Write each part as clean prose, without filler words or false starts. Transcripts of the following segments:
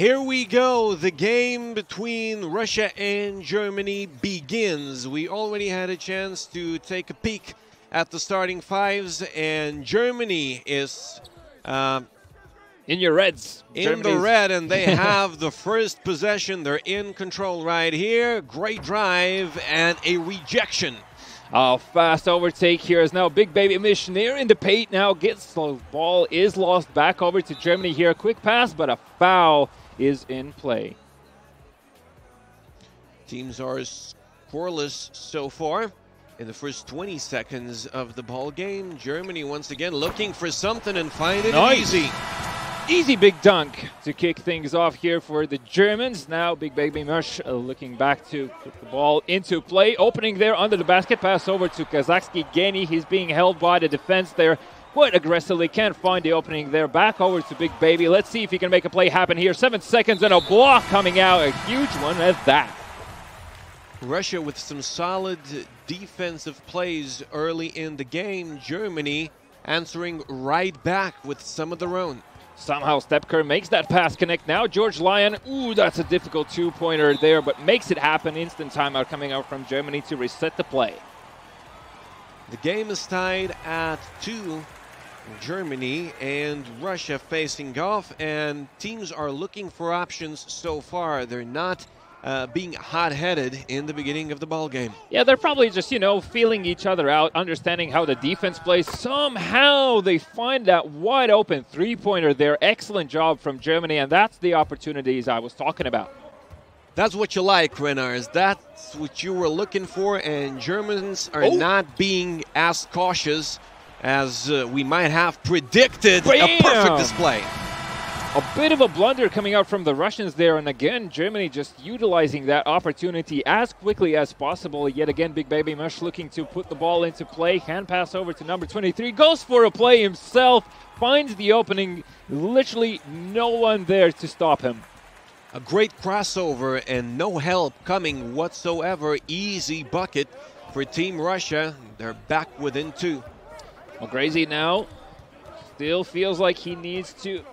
Here we go. The game between Russia and Germany begins. We already had a chance to take a peek at the starting fives, and Germany is in your reds. In the red, and they have the first possession. They're in control right here. Great drive and a rejection. Oh, fast overtake here is now Big Baby Missionaire in the paint now. Gets the ball, is lost back over to Germany here. Quick pass, but a foul is in play. Teams are scoreless so far in the first 20 seconds of the ball game. Germany once again looking for something and finding it easy. Easy big dunk to kick things off here for the Germans. Now Big Baby Mush looking back to put the ball into play. Opening there under the basket. Pass over to Kazakski Geni. He's being held by the defense there quite aggressively. Can't find the opening there. Back over to Big Baby. Let's see if he can make a play happen here. 7 seconds and a block coming out. A huge one at that. Russia with some solid defensive plays early in the game. Germany answering right back with some of their own. Somehow Stepker makes that pass connect now. George Lyon, ooh, that's a difficult two-pointer there, but makes it happen. Instant timeout coming out from Germany to reset the play. The game is tied at 2. Germany and Russia facing off, and teams are looking for options so far. They're not being hot-headed in the beginning of the ball game. Yeah, they're probably just, feeling each other out, understanding how the defense plays. Somehow they find that wide open three-pointer there. Excellent job from Germany, and that's the opportunities I was talking about. That's what you like, Renars. That's what you were looking for, and Germans are not being as cautious as we might have predicted. Bam! A perfect display. A bit of a blunder coming out from the Russians there, and again, Germany just utilizing that opportunity as quickly as possible. Yet again, Big Baby Mush looking to put the ball into play. Hand pass over to number 23. Goes for a play himself. Finds the opening. Literally no one there to stop him. A great crossover and no help coming whatsoever. Easy bucket for Team Russia. They're back within 2. Well, Gracie now still feels like he needs to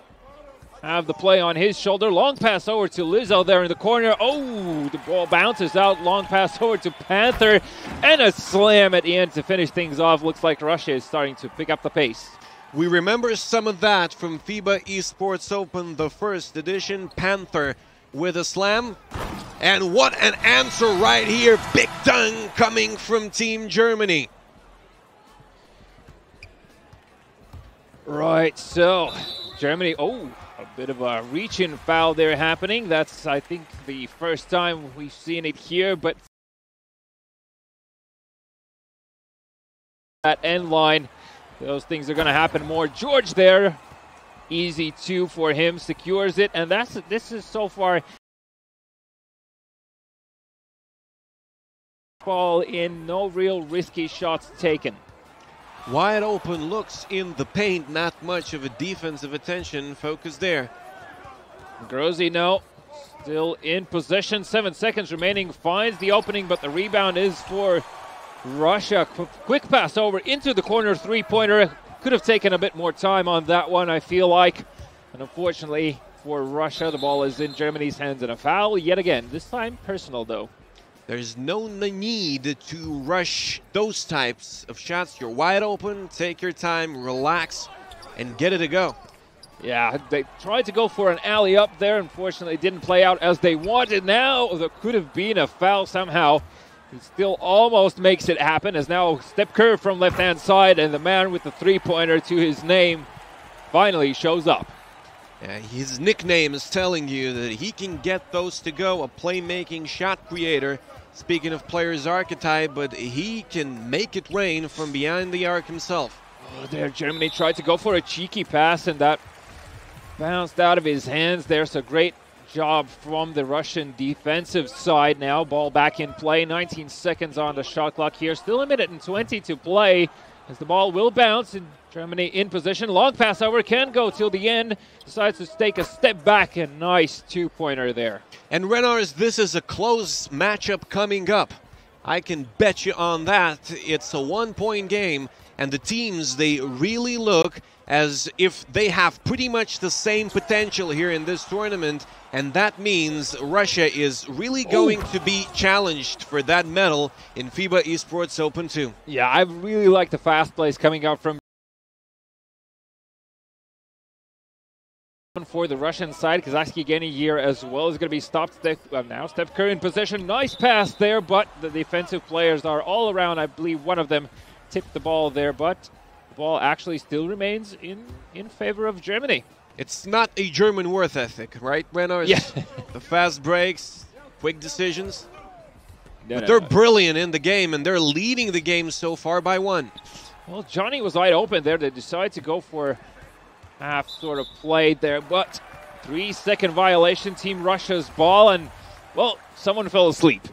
have the play on his shoulder. Long pass over to Lizzo there in the corner. Oh, the ball bounces out. Long pass over to Panther. And a slam at the end to finish things off. Looks like Russia is starting to pick up the pace. We remember some of that from FIBA Esports Open, the first edition. Panther with a slam. And what an answer right here. Big dunk coming from Team Germany. Right, so Germany, a bit of a reach-in foul there happening. That's, I think, the first time we've seen it here, but that end line, those things are going to happen more. George there, easy 2 for him, secures it, and this is so far ball in, no real risky shots taken. Wide open looks in the paint, not much of a defensive attention focus there. Grozny, no, still in possession. 7 seconds remaining, finds the opening, but the rebound is for Russia. Quick pass over into the corner, three-pointer. Could have taken a bit more time on that one, I feel like. And unfortunately for Russia, the ball is in Germany's hands and a foul yet again. This time personal, though. There's no need to rush those types of shots. You're wide open, take your time, relax, and get it to go. Yeah, they tried to go for an alley-up there. Unfortunately, it didn't play out as they wanted. Now, there could have been a foul somehow. He still almost makes it happen, as now step curve from left-hand side, and the man with the three-pointer to his name finally shows up. His nickname is telling you that he can get those to go, a playmaking shot creator. Speaking of players' archetype, but he can make it rain from behind the arc himself. Oh, there, Germany tried to go for a cheeky pass, and that bounced out of his hands. There's a great job from the Russian defensive side now. Ball back in play. 19 seconds on the shot clock here. Still 1:20 to play as the ball will bounce, and Germany in position. Long pass over, can go till the end. Decides to take a step back, and nice two-pointer there. And Renars, this is a close matchup coming up. I can bet you on that. It's a one-point game, and the teams, they really look as if they have pretty much the same potential here in this tournament, and that means Russia is really going to be challenged for that medal in FIBA Esports Open 2. Yeah, I really like the fast plays coming out from for the Russian side. Kazakh Geni here as well is going to be stopped. Now Steph Curry in possession. Nice pass there, but the defensive players are all around. I believe one of them tipped the ball there, but the ball actually still remains in favor of Germany. It's not a German worth ethic, right, Renner? Yeah. The fast breaks, quick decisions. No, but they're brilliant in the game, and they're leading the game so far by 1. Well, Johnny was wide open there. They decided to go for half sort of played there, but 3-second violation, Team Russia's ball, and, well, someone fell asleep.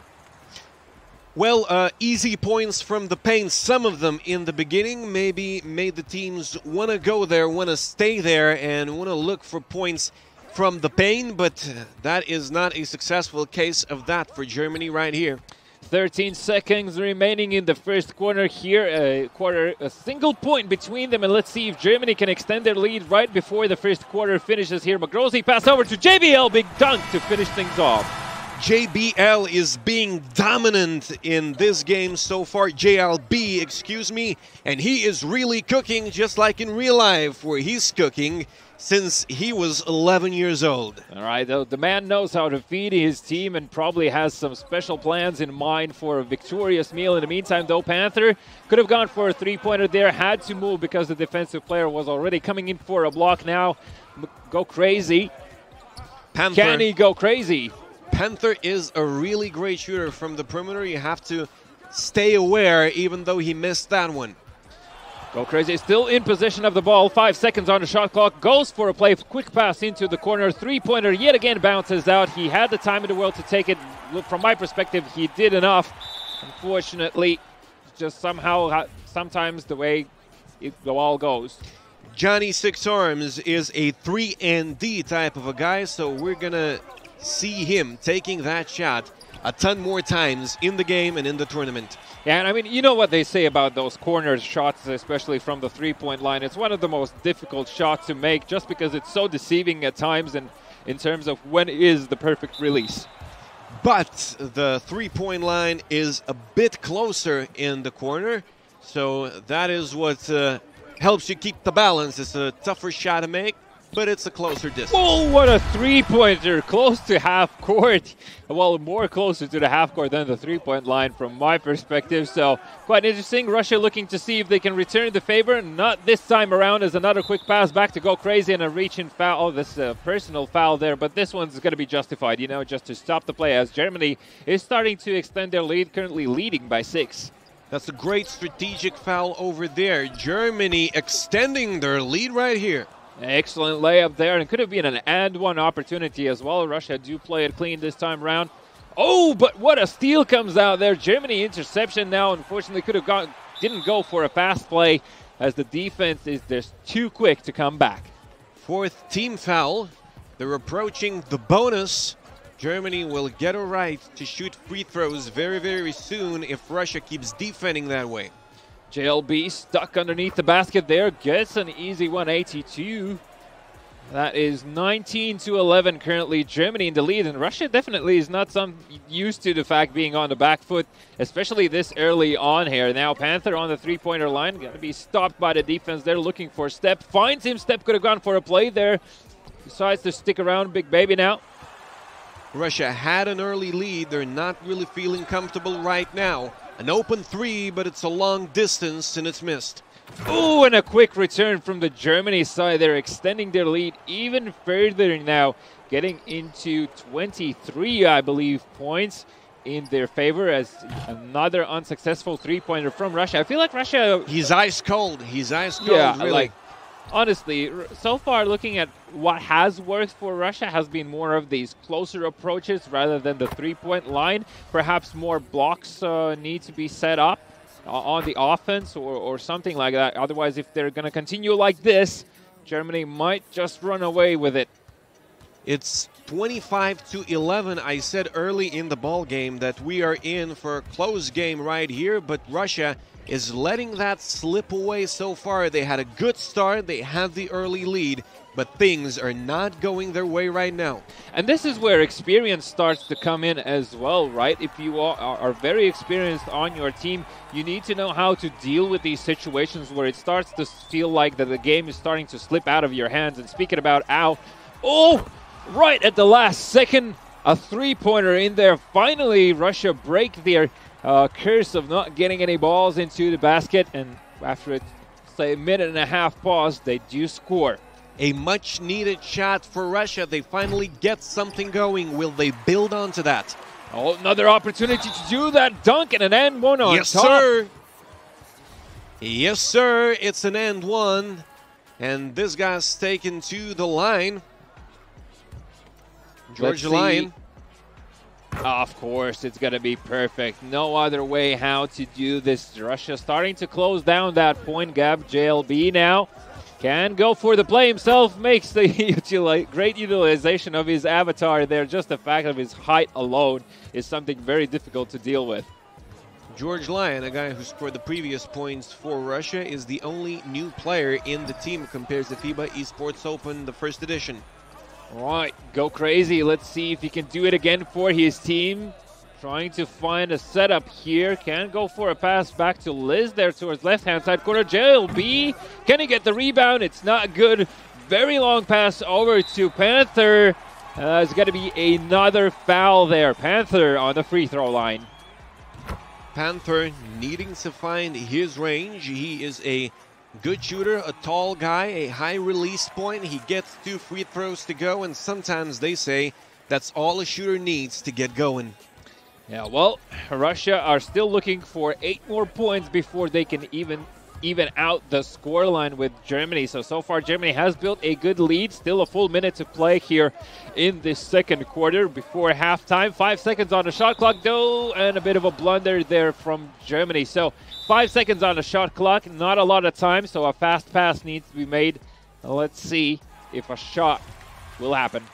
Well, easy points from the paint. Some of them in the beginning maybe made the teams want to go there, want to stay there, and want to look for points from the paint, but that is not a successful case of that for Germany right here. 13 seconds remaining in the first quarter here. A single point between them, and let's see if Germany can extend their lead right before the first quarter finishes here. Magrozi pass over to JBL, big dunk to finish things off. JBL is being dominant in this game so far, JLB, excuse me, and he is really cooking just like in real life, where he's cooking since he was 11 years old. All right, the man knows how to feed his team and probably has some special plans in mind for a victorious meal. In the meantime, though, Panther could have gone for a three-pointer there, had to move because the defensive player was already coming in for a block now. Go crazy. Panther, can he go crazy? Panther is a really great shooter from the perimeter. You have to stay aware, even though he missed that one. Go crazy, still in possession of the ball. 5 seconds on the shot clock. Goes for a play. Quick pass into the corner. Three-pointer yet again bounces out. He had the time in the world to take it. Look, from my perspective, he did enough. Unfortunately, just somehow, sometimes the way it all goes. Johnny Six Arms is a 3-and-D type of a guy, so we're going to see him taking that shot a ton more times in the game and in the tournament. Yeah, and I mean, you know what they say about those corner shots, especially from the three-point line. It's one of the most difficult shots to make just because it's so deceiving at times and in terms of when is the perfect release. But the three-point line is a bit closer in the corner, so that is what helps you keep the balance. It's a tougher shot to make, but it's a closer distance. Oh, what a three-pointer, close to half court. Well, more closer to the half court than the three-point line from my perspective. So quite interesting. Russia looking to see if they can return the favor. Not this time around, as another quick pass back to Go Crazy and a reach-in foul. Oh, this personal foul there, but this one's going to be justified, you know, just to stop the play as Germany is starting to extend their lead, currently leading by 6. That's a great strategic foul over there. Germany extending their lead right here. Excellent layup there, and it could have been an and-one opportunity as well. Russia do play it clean this time around. Oh, but what a steal comes out there. Germany interception now. Unfortunately, didn't go for a fast play as the defense is just too quick to come back. 4th team foul. They're approaching the bonus. Germany will get a right to shoot free throws very, very soon if Russia keeps defending that way. JLB stuck underneath the basket there, gets an easy 182. That is 19-11 currently. Germany in the lead, and Russia definitely is not used to the fact being on the back foot, especially this early on here. Now Panther on the three-pointer line, going to be stopped by the defense. They're looking for Step, finds him. Step could have gone for a play there. Decides to stick around, big baby now. Russia had an early lead. They're not really feeling comfortable right now. An open three, but it's a long distance, and it's missed. Oh, and a quick return from the Germany side. They're extending their lead even further now, getting into 23, I believe, points in their favor as another unsuccessful three-pointer from Russia. I feel like Russia... He's ice cold. He's ice cold, yeah, really. Like, honestly, so far looking at what has worked for Russia has been more of these closer approaches rather than the three-point line. Perhaps more blocks need to be set up on the offense or something like that. Otherwise, if they're going to continue like this, Germany might just run away with it. It's 25-11. I said early in the ball game that we are in for a close game right here, but Russia is letting that slip away so far. They had a good start, they had the early lead, but things are not going their way right now. And this is where experience starts to come in as well, right? If you are very experienced on your team, you need to know how to deal with these situations where it starts to feel like that the game is starting to slip out of your hands. And speaking about right at the last second, a three-pointer in there. Finally, Russia break their curse of not getting any balls into the basket, and after a minute and a half pause, they do score. A much-needed shot for Russia. They finally get something going. Will they build onto that? Oh, another opportunity to do that dunk and an and one on yes, top. Sir. Yes, sir. It's an and one, and this guy's taken to the line. George Lyon. Of course, it's going to be perfect. No other way how to do this. Russia starting to close down that point gap. JLB now can go for the play himself. Makes the great utilization of his avatar there. Just the fact of his height alone is something very difficult to deal with. George Lyon, a guy who scored the previous points for Russia, is the only new player in the team compared to FIBA Esports Open, the first edition. All right, go crazy. Let's see if he can do it again for his team. Trying to find a setup here. Can go for a pass back to Liz there towards left-hand side corner. JLB, can he get the rebound? It's not good. Very long pass over to Panther. It's going to be another foul there. Panther on the free throw line. Panther needing to find his range. He is a good shooter, a tall guy, a high release point. He gets 2 free throws to go, and sometimes they say that's all a shooter needs to get going. Yeah, well, Russia are still looking for 8 more points before they can even out the scoreline with Germany. So far, Germany has built a good lead. Still a full minute to play here in this second quarter before halftime. 5 seconds on the shot clock, though, and a bit of a blunder there from Germany. So 5 seconds on the shot clock, not a lot of time, so a fast pass needs to be made. Let's see if a shot will happen.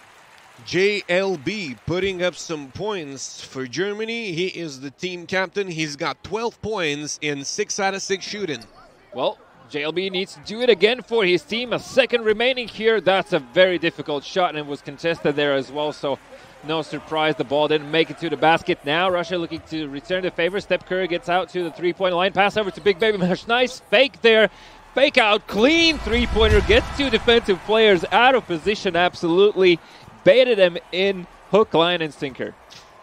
JLB putting up some points for Germany. He is the team captain. He's got 12 points in 6 out of 6 shooting. Well, JLB needs to do it again for his team. A second remaining here. That's a very difficult shot, and it was contested there as well, so no surprise the ball didn't make it to the basket. Now Russia looking to return the favor. Steph Curry gets out to the three-point line. Pass over to Big Baby Mesh. Nice fake there. Fake out. Clean three-pointer. Gets 2 defensive players out of position. Absolutely baited them in hook, line, and sinker.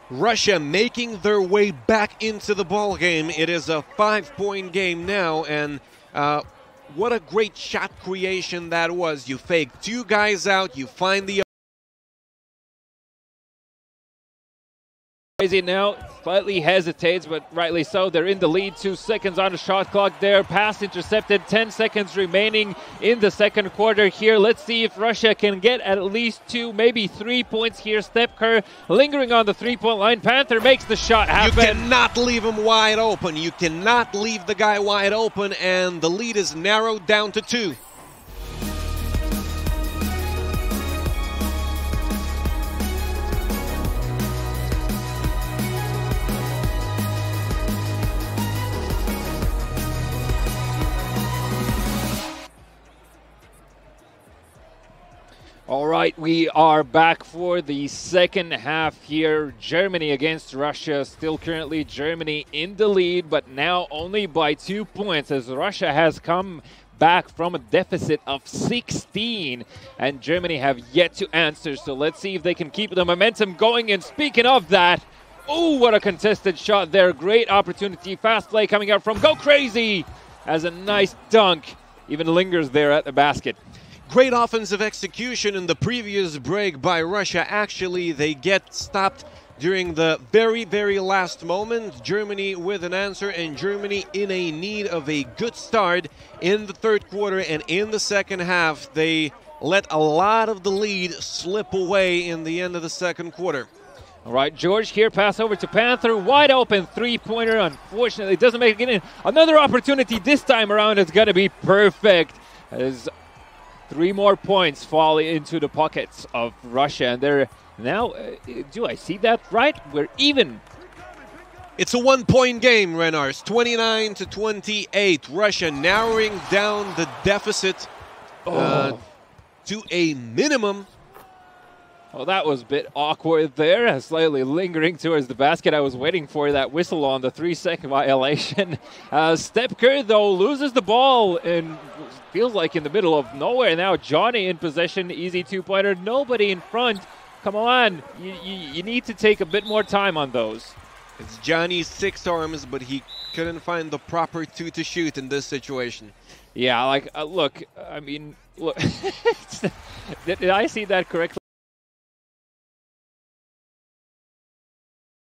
Russia making their way back into the ball game. It is a 5-point game now, and what a great shot creation that was. You fake 2 guys out, you find the Crazy now slightly hesitates, but rightly so. They're in the lead. 2 seconds on the shot clock there. Pass intercepted. 10 seconds remaining in the second quarter here. Let's see if Russia can get at least 2, maybe 3 points here. Steph Curry lingering on the three-point line. Panther makes the shot happen. You cannot leave him wide open. You cannot leave the guy wide open, and the lead is narrowed down to 2. All right, we are back for the second half here. Germany against Russia. Still currently Germany in the lead, but now only by 2 points as Russia has come back from a deficit of 16, and Germany have yet to answer. So let's see if they can keep the momentum going. And speaking of that, oh, what a contested shot there. Great opportunity. Fast play coming out from Go Crazy as a nice dunk. Even lingers there at the basket. Great offensive execution in the previous break by Russia. Actually, they get stopped during the very, very last moment. Germany with an answer, and Germany in a need of a good start in the third quarter. And in the second half, they let a lot of the lead slip away in the end of the second quarter. All right, George here, pass over to Panther. Wide open three-pointer. Unfortunately, it doesn't make it in. Another opportunity this time around. It's going to be perfect. As 3 more points fall into the pockets of Russia, and they're now, do I see that right? We're even. It's a 1-point game, Renars, 29-28. Russia narrowing down the deficit to a minimum. Well, that was a bit awkward there, slightly lingering towards the basket. I was waiting for that whistle on the 3-second violation. Stepker, though, loses the ball and feels like in the middle of nowhere. Now Johnny in possession, easy 2-pointer, nobody in front. Come on, you need to take a bit more time on those. It's Johnny's 6 arms, but he couldn't find the proper 2 to shoot in this situation. Yeah, like, look, I mean, look, did I see that correctly?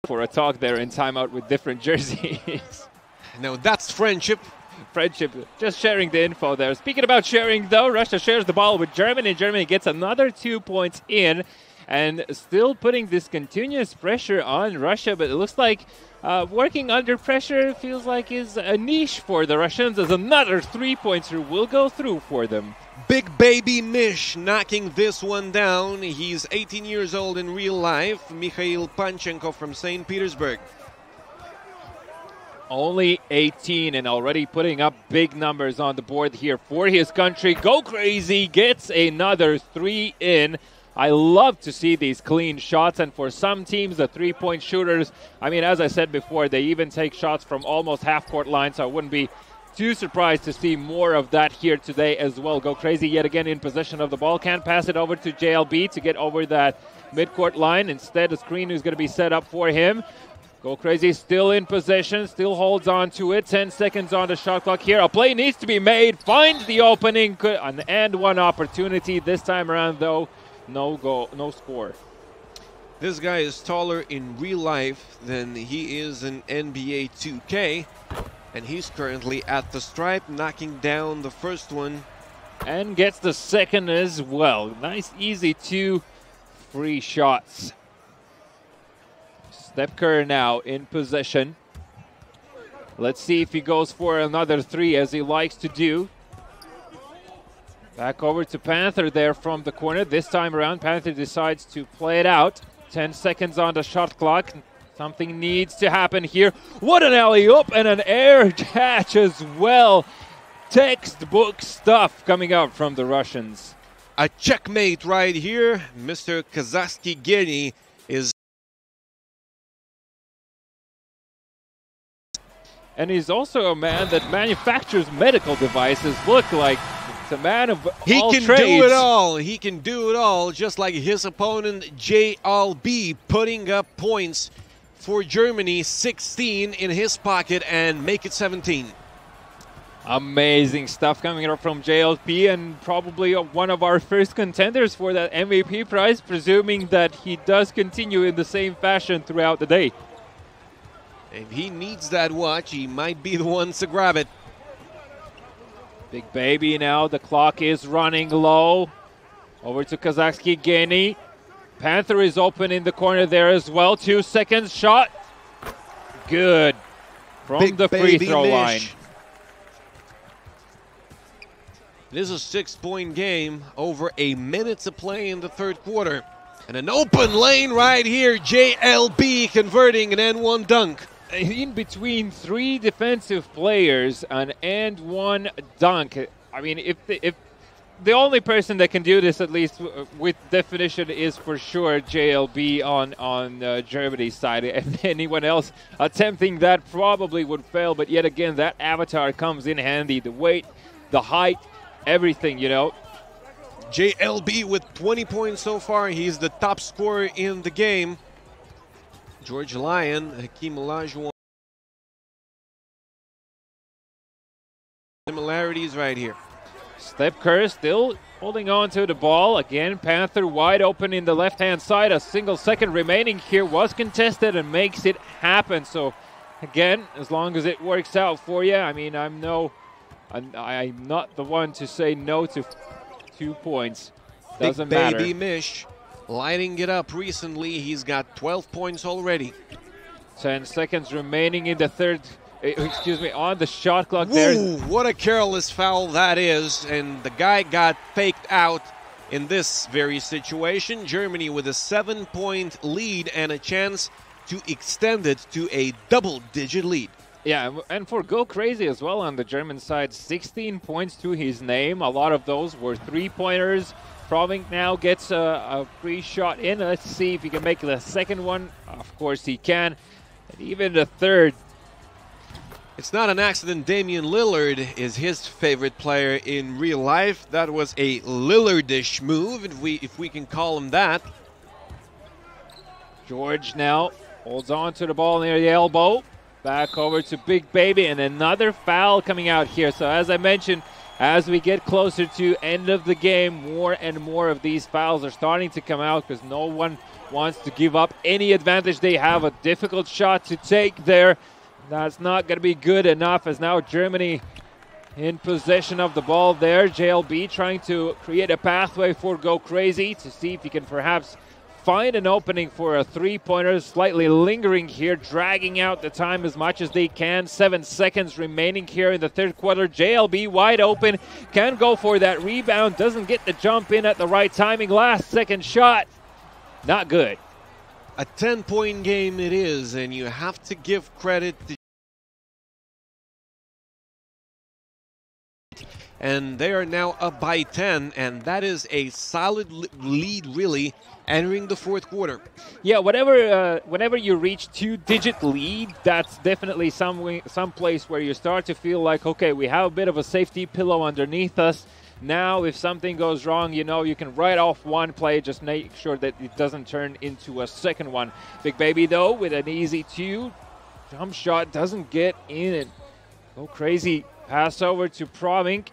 For a talk there in timeout with different jerseys. Now that's friendship. Friendship, just sharing the info there. Speaking about sharing, though, Russia shares the ball with Germany. Germany gets another 2 points in, and still putting this continuous pressure on Russia, but it looks like working under pressure feels like is a niche for the Russians, as another 3-pointer will go through for them. Big baby Mish knocking this one down. He's 18 years old in real life. Mikhail Panchenko from St. Petersburg. Only 18 and already putting up big numbers on the board here for his country. Go crazy, gets another 3 in. I love to see these clean shots, and for some teams, the 3-point shooters, I mean, as I said before, they even take shots from almost half-court line, so I wouldn't be too surprised to see more of that here today as well. Go crazy yet again in possession of the ball. Can't pass it over to JLB to get over that midcourt line. Instead, a screen is going to be set up for him. Go crazy still in possession, still holds on to it. 10 seconds on the shot clock here. A play needs to be made. Finds the opening. An and one opportunity. This time around, though, no goal, no score. This guy is taller in real life than he is in NBA 2K. And he's currently at the stripe, knocking down the first one. And gets the second as well. Nice, easy 2 free shots. Stepker now in possession. Let's see if he goes for another 3, as he likes to do. Back over to Panther there from the corner. This time around, Panther decides to play it out. 10 seconds on the shot clock. Something needs to happen here. What an alley-oop and an air catch as well. Textbook stuff coming out from the Russians. A checkmate right here. Mr. Kazakhsky Geni is... And he's also a man that manufactures medical devices. Look like it's a man of all trades. He can do it all. He can do it all, just like his opponent JLB, putting up points for Germany, 16 in his pocket, and make it 17. Amazing stuff coming up from JLP, and probably one of our first contenders for that MVP prize, presuming that he does continue in the same fashion throughout the day. If he needs that watch, he might be the one to grab it. Big baby now, the clock is running low. Over to Kazakhsky Geni. Panther is open in the corner there as well. 2 seconds shot. Good. From the free throw line. It is a 6-point game. Over a minute to play in the third quarter. And an open lane right here. JLB converting an N1 dunk. In between 3 defensive players, an and one dunk. I mean, if the only person that can do this, at least with definition, is for sure JLB on Germany's side. If anyone else attempting that probably would fail, but yet again, that avatar comes in handy. The weight, the height, everything, you know. JLB with 20 points so far. He's the top scorer in the game. George Lyon, Hakeem Olajuwon. Similarities right here. Stepker still holding on to the ball. Again, Panther wide open in the left-hand side. A single second remaining here, was contested and makes it happen. So, again, as long as it works out for you, I mean, I'm not the one to say no to 2 points. Doesn't matter. Big baby Mish lighting it up recently. He's got 12 points already. 10 seconds remaining in the third. excuse me, on the shot clock. Ooh, what a careless foul that is, and the guy got faked out in this very situation. Germany with a 7-point lead and a chance to extend it to a double-digit lead. Yeah, and for Go Crazy as well on the German side, 16 points to his name. A lot of those were three-pointers. Proving now gets a free shot in. Let's see if he can make the second one. Of course he can. And even the third. It's not an accident Damian Lillard is his favorite player in real life. That was a Lillardish move, if we can call him that. George now holds on to the ball near the elbow. Back over to Big Baby, and another foul coming out here. So as I mentioned, as we get closer to end of the game, more and more of these fouls are starting to come out because no one wants to give up any advantage. They have a difficult shot to take there. That's not going to be good enough, as now Germany in possession of the ball there. JLB trying to create a pathway for Go Crazy to see if he can perhaps find an opening for a three-pointer. Slightly lingering here, dragging out the time as much as they can. 7 seconds remaining here in the third quarter. JLB wide open, can go for that rebound, doesn't get the jump in at the right timing. Last second shot, not good. A 10-point game it is, and you have to give credit to, and they are now up by 10, and that is a solid lead really entering the fourth quarter. Yeah, whenever you reach two-digit lead, that's definitely some place where you start to feel like, okay, we have a bit of a safety pillow underneath us. Now, if something goes wrong, you know, you can write off one play, just make sure that it doesn't turn into a second one. Big Baby, though, with an easy two. Jump shot doesn't get in. Go Crazy. Pass over to Proving.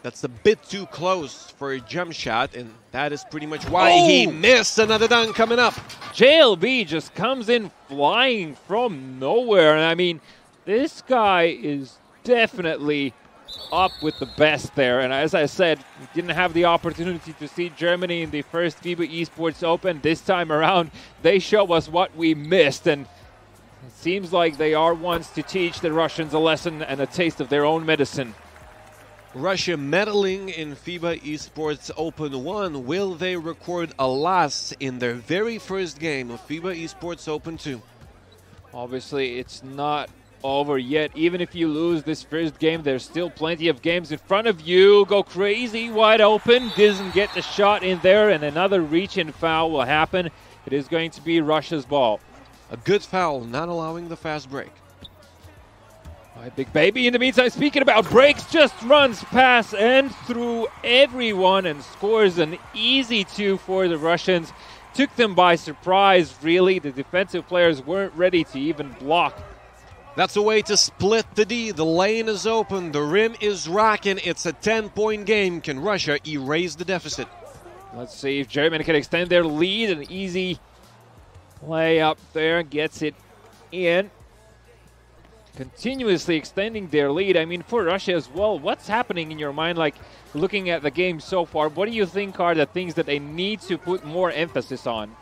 That's a bit too close for a jump shot, and that is pretty much why he missed. Another dunk coming up. JLB just comes in flying from nowhere. And I mean, this guy is definitely up with the best there. And as I said, we didn't have the opportunity to see Germany in the first FIBA Esports Open. This time around, they show us what we missed. And it seems like they are ones to teach the Russians a lesson and a taste of their own medicine. Russia meddling in FIBA Esports Open 1. Will they record a loss in their very first game of FIBA Esports Open 2? Obviously, it's not over yet. Even if you lose this first game, there's still plenty of games in front of you. Go Crazy, wide open. Doesn't get the shot in there, and another reach-in foul will happen. It is going to be Russia's ball. A good foul, not allowing the fast break. Big Baby, in the meantime, speaking about breaks, just runs past and through everyone and scores an easy two for the Russians. Took them by surprise, really. The defensive players weren't ready to even block. That's a way to split the D. The lane is open. The rim is rocking. It's a 10-point game. Can Russia erase the deficit? Let's see if Germany can extend their lead. An easy play up there. Gets it in. Continuously extending their lead. I mean, for Russia as well, what's happening in your mind, like looking at the game so far? What do you think are the things that they need to put more emphasis on?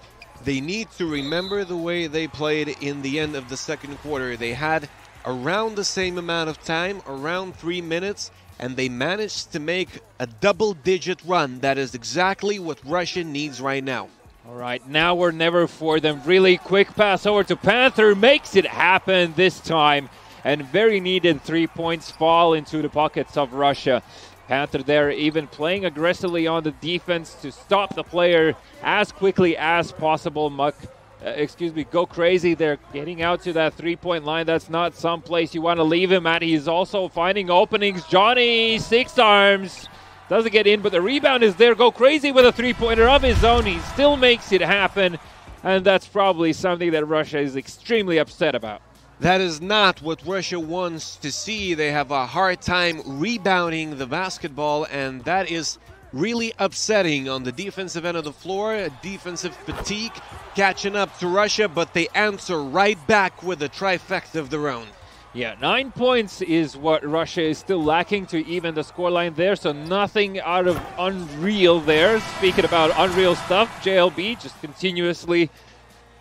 They need to remember the way they played in the end of the second quarter. They had around the same amount of time, around 3 minutes, and they managed to make a double-digit run. That is exactly what Russia needs right now. All right, now or never for them. Really quick pass over to Panther. Makes it happen this time. And very needed 3 points fall into the pockets of Russia. Panther there even playing aggressively on the defense to stop the player as quickly as possible. Go Crazy. They're getting out to that three-point line. That's not some place you want to leave him at. He's also finding openings. Johnny, 6 arms. Doesn't get in, but the rebound is there. Go Crazy with a three-pointer of his own. He still makes it happen. And that's probably something that Russia is extremely upset about. That is not what Russia wants to see. They have a hard time rebounding the basketball, and that is really upsetting on the defensive end of the floor. A defensive fatigue catching up to Russia, but they answer right back with a trifecta of their own. Yeah, 9 points is what Russia is still lacking to even the scoreline there, so nothing out of unreal there. Speaking about unreal stuff, JLB just continuously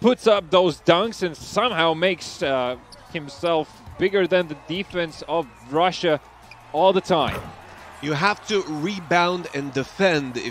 puts up those dunks and somehow makes himself bigger than the defense of Russia all the time. You have to rebound and defend if